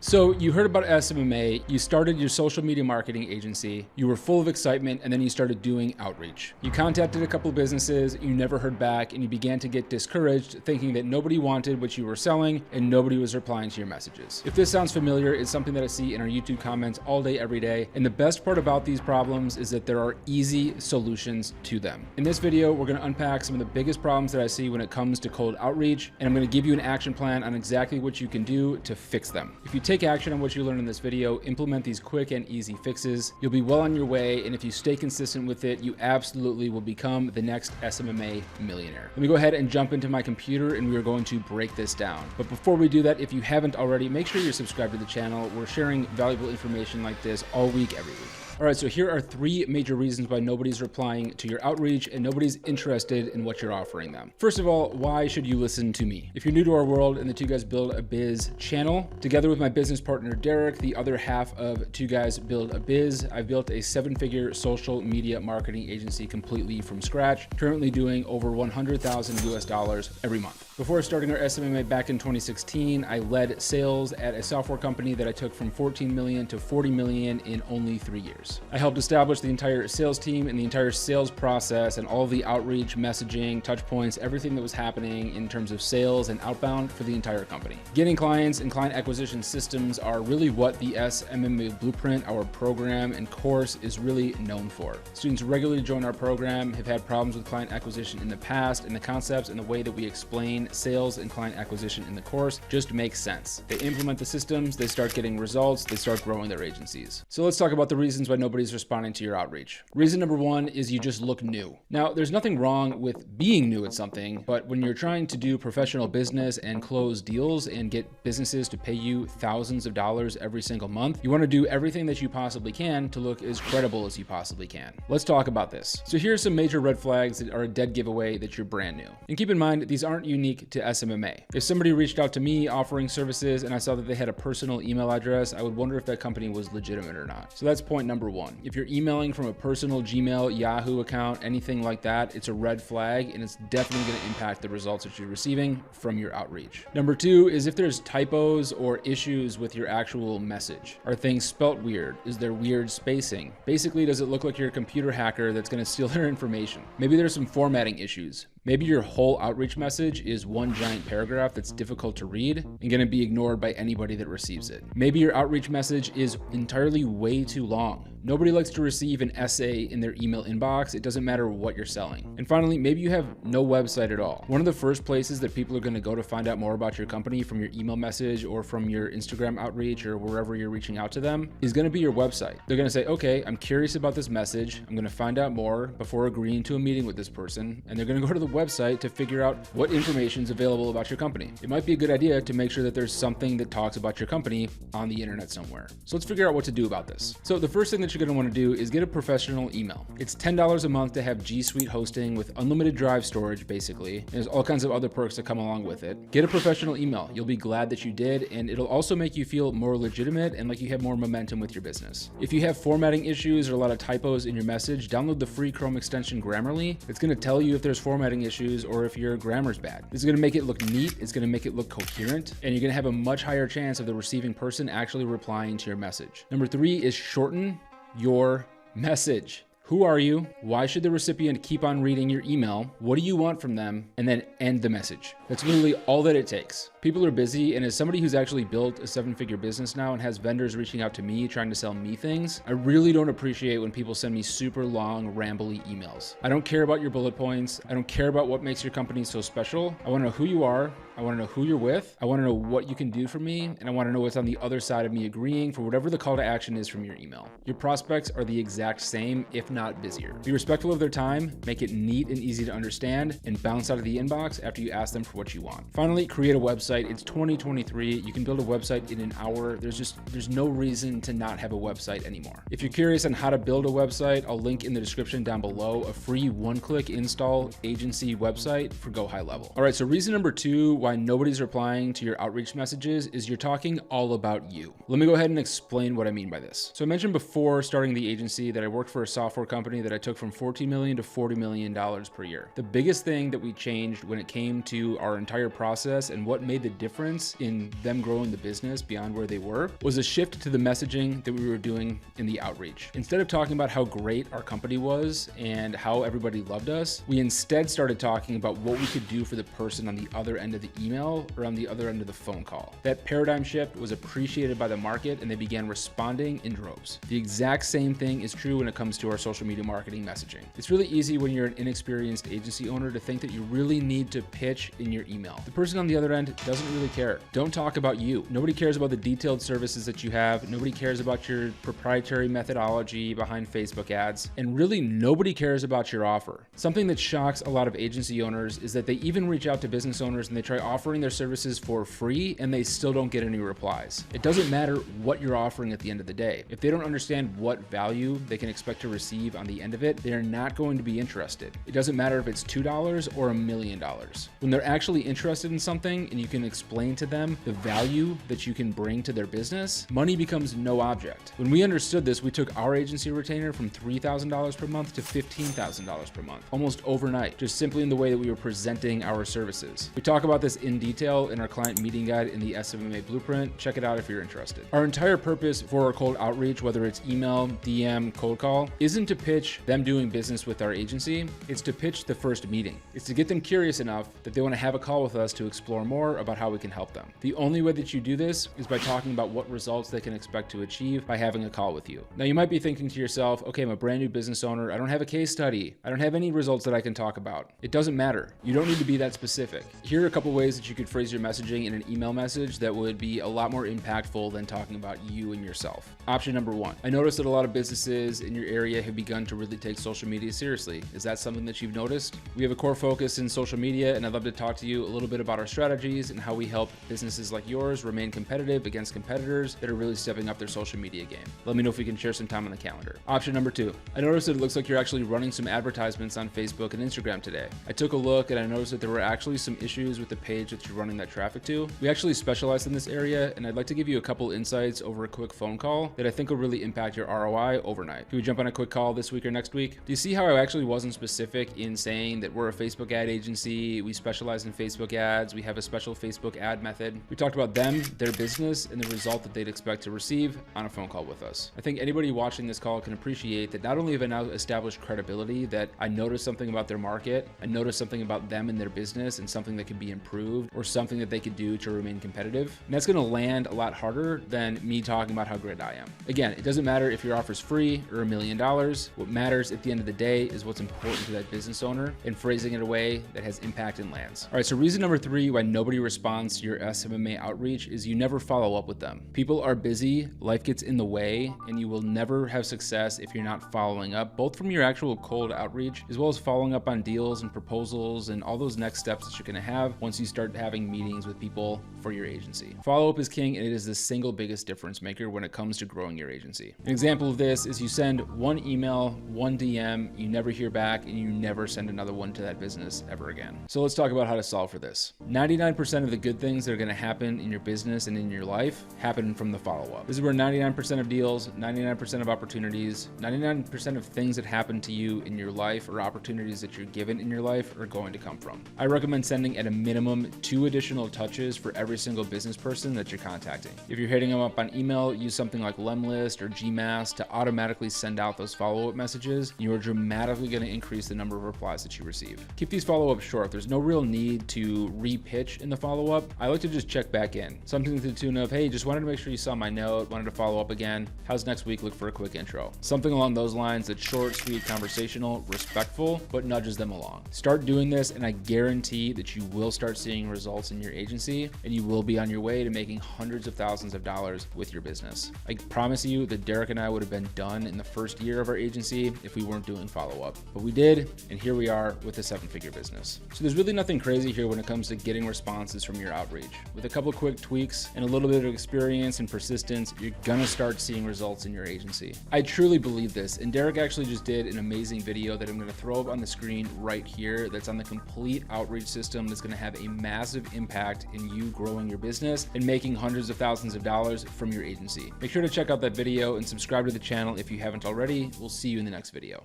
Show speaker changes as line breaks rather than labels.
So you heard about SMMA, you started your social media marketing agency, you were full of excitement, and then you started doing outreach. You contacted a couple of businesses, you never heard back, and you began to get discouraged, thinking that nobody wanted what you were selling and nobody was replying to your messages. If this sounds familiar, it's something that I see in our YouTube comments all day, every day. And the best part about these problems is that there are easy solutions to them. In this video, we're going to unpack some of the biggest problems that I see when it comes to cold outreach, and I'm going to give you an action plan on exactly what you can do to fix them. If you take action on what you learn in this video, implement these quick and easy fixes, you'll be well on your way, and if you stay consistent with it, you absolutely will become the next SMMA millionaire. Let me go ahead and jump into my computer and we are going to break this down. But before we do that, if you haven't already, make sure you're subscribed to the channel. We're sharing valuable information like this all week, every week. All right, so here are 3 major reasons why nobody's replying to your outreach and nobody's interested in what you're offering them. First of all, why should you listen to me? If you're new to our world and the Two Guys Build a Biz channel, together with my business partner, Derek, the other half of Two Guys Build a Biz, I've built a 7-figure social media marketing agency completely from scratch, currently doing over $100,000 US every month. Before starting our SMMA back in 2016, I led sales at a software company that I took from 14 million to 40 million in only 3 years. I helped establish the entire sales team and the entire sales process and all the outreach, messaging, touch points, everything that was happening in terms of sales and outbound for the entire company. Getting clients and client acquisition systems are really what the SMMA Blueprint, our program and course, is really known for. Students regularly join our program, have had problems with client acquisition in the past, and the concepts and the way that we explain sales and client acquisition in the course just makes sense. They implement the systems, they start getting results, they start growing their agencies. So let's talk about the reasons why nobody's responding to your outreach. Reason number 1 is you just look new. Now, there's nothing wrong with being new at something, but when you're trying to do professional business and close deals and get businesses to pay you thousands of dollars every single month, you want to do everything that you possibly can to look as credible as you possibly can. Let's talk about this. So here are some major red flags that are a dead giveaway that you're brand new. And keep in mind, these aren't unique to SMMA. If somebody reached out to me offering services and I saw that they had a personal email address, I would wonder if that company was legitimate or not. So that's point number 1. If you're emailing from a personal Gmail, Yahoo account, anything like that, it's a red flag and it's definitely going to impact the results that you're receiving from your outreach. Number 2 is if there's typos or issues with your actual message. Are things spelt weird? Is there weird spacing? Basically, does it look like you're a computer hacker that's going to steal their information? Maybe there's some formatting issues. Maybe your whole outreach message is one giant paragraph that's difficult to read and going to be ignored by anybody that receives it. Maybe your outreach message is entirely way too long. Nobody likes to receive an essay in their email inbox. It doesn't matter what you're selling. And finally, maybe you have no website at all. One of the first places that people are going to go to find out more about your company from your email message or from your Instagram outreach or wherever you're reaching out to them is going to be your website. They're going to say, okay, I'm curious about this message. I'm going to find out more before agreeing to a meeting with this person. And they're going to go to the website to figure out what information is available about your company. It might be a good idea to make sure that there's something that talks about your company on the internet somewhere. So let's figure out what to do about this. So the first thing that you're going to want to do is get a professional email. It's $10 a month to have G Suite hosting with unlimited drive storage, basically. And there's all kinds of other perks that come along with it. Get a professional email. You'll be glad that you did, and it'll also make you feel more legitimate and like you have more momentum with your business. If you have formatting issues or a lot of typos in your message, download the free Chrome extension Grammarly. It's going to tell you if there's formatting issues or if your grammar's bad. This is going to make it look neat. It's going to make it look coherent, and you're going to have a much higher chance of the receiving person actually replying to your message. Number 3 is shorten your message. Who are you? Why should the recipient keep on reading your email? What do you want from them? And then end the message. That's literally all that it takes. People are busy, and as somebody who's actually built a 7-figure business now and has vendors reaching out to me trying to sell me things, I really don't appreciate when people send me super long, rambly emails. I don't care about your bullet points. I don't care about what makes your company so special. I want to know who you are. I want to know who you're with. I want to know what you can do for me, and I want to know what's on the other side of me agreeing for whatever the call to action is from your email. Your prospects are the exact same, if not busier. Be respectful of their time, make it neat and easy to understand, and bounce out of the inbox after you ask them for what you want. Finally, create a website. It's 2023. You can build a website in an hour. There's no reason to not have a website anymore. If you're curious on how to build a website, I'll link in the description down below a free one-click install agency website for Go High Level. All right, so reason number 2 why nobody's replying to your outreach messages is you're talking all about you. Let me go ahead and explain what I mean by this. So I mentioned before starting the agency that I worked for a software company that I took from $14 million to $40 million per year. The biggest thing that we changed when it came to our entire process and what made the difference in them growing the business beyond where they were was a shift to the messaging that we were doing in the outreach. Instead of talking about how great our company was and how everybody loved us, we instead started talking about what we could do for the person on the other end of the email or on the other end of the phone call. That paradigm shift was appreciated by the market and they began responding in droves. The exact same thing is true when it comes to our social media marketing messaging. It's really easy when you're an inexperienced agency owner to think that you really need to pitch in your email. The person on the other end doesn't really care. Don't talk about you. Nobody cares about the detailed services that you have. Nobody cares about your proprietary methodology behind Facebook ads. And really nobody cares about your offer. Something that shocks a lot of agency owners is that they even reach out to business owners and they try offering their services for free and they still don't get any replies. It doesn't matter what you're offering at the end of the day. If they don't understand what value they can expect to receive on the end of it, they are not going to be interested. It doesn't matter if it's $2 or $1 million. When they're actually interested in something and you can explain to them the value that you can bring to their business, money becomes no object. When we understood this, we took our agency retainer from $3,000 per month to $15,000 per month, almost overnight, just simply in the way that we were presenting our services. We talk about this in detail in our client meeting guide in the SMMA blueprint. Check it out if you're interested. Our entire purpose for our cold outreach, whether it's email, DM, cold call, isn't to pitch them doing business with our agency. It's to pitch the first meeting. It's to get them curious enough that they want to have a call with us to explore more about how we can help them. The only way that you do this is by talking about what results they can expect to achieve by having a call with you. Now you might be thinking to yourself, okay, I'm a brand new business owner. I don't have a case study. I don't have any results that I can talk about. It doesn't matter. You don't need to be that specific. Here are a couple ways that you could phrase your messaging in an email message that would be a lot more impactful than talking about you and yourself. Option number one, I noticed that a lot of businesses in your area have begun to really take social media seriously. Is that something that you've noticed? We have a core focus in social media, and I'd love to talk to you a little bit about our strategies and how we help businesses like yours remain competitive against competitors that are really stepping up their social media game. Let me know if we can share some time on the calendar. Option number two, I noticed that it looks like you're actually running some advertisements on Facebook and Instagram today. I took a look and I noticed that there were actually some issues with the page that you're running that traffic to. We actually specialize in this area, and I'd like to give you a couple insights over a quick phone call that I think will really impact your ROI overnight. Can we jump on a quick call this week or next week? Do you see how I actually wasn't specific in saying that we're a Facebook ad agency, we specialize in Facebook ads, we have a special Facebook ad method? We talked about them, their business, and the result that they'd expect to receive on a phone call with us. I think anybody watching this call can appreciate that not only have I now established credibility, that I noticed something about their market, I noticed something about them and their business and something that could be improved or something that they could do to remain competitive. And that's gonna land a lot harder than me talking about how great I am. Again, it doesn't matter if your offer's free or $1 million. What matters at the end of the day is what's important to that business owner and phrasing it in a way that has impact and lands. All right, so reason number three why nobody responds to your SMMA outreach is you never follow up with them. People are busy, life gets in the way, and you will never have success if you're not following up, both from your actual cold outreach as well as following up on deals and proposals and all those next steps that you're gonna have once you start having meetings with people for your agency. Follow-up is king, and it is the single biggest difference maker when it comes to growing your agency. An example of this is you send one email, one DM, you never hear back, and you never send another one to that business ever again. So let's talk about how to solve for this. 99% of the good things that are gonna happen in your business and in your life happen from the follow-up. This is where 99% of deals, 99% of opportunities, 99% of things that happen to you in your life or opportunities that you're given in your life are going to come from. I recommend sending at a minimum 2 additional touches for every single business person that you're contacting. If you're hitting them up on email, use something like Lemlist or Gmass to automatically send out those follow-up messages. You are dramatically going to increase the number of replies that you receive. Keep these follow-ups short. There's no real need to re-pitch in the follow-up. I like to just check back in. Something to the tune of, hey, just wanted to make sure you saw my note, wanted to follow up again. How's next week look for a quick intro? Something along those lines that's short, sweet, conversational, respectful, but nudges them along. Start doing this, and I guarantee that you will start seeing results in your agency, and you will be on your way to making hundreds of thousands of dollars with your business. I promise you that Derek and I would have been done in the first year of our agency if we weren't doing follow-up. But we did, and here we are with a 7-figure business. So there's really nothing crazy here when it comes to getting responses from your outreach. With a couple of quick tweaks and a little bit of experience and persistence, you're gonna start seeing results in your agency. I truly believe this, and Derek actually just did an amazing video that I'm gonna throw up on the screen right here that's on the complete outreach system that's gonna have a massive impact in you growing your business and making hundreds of thousands of dollars from your agency. Make sure to check out that video and subscribe to the channel if you haven't already. We'll see you in the next video.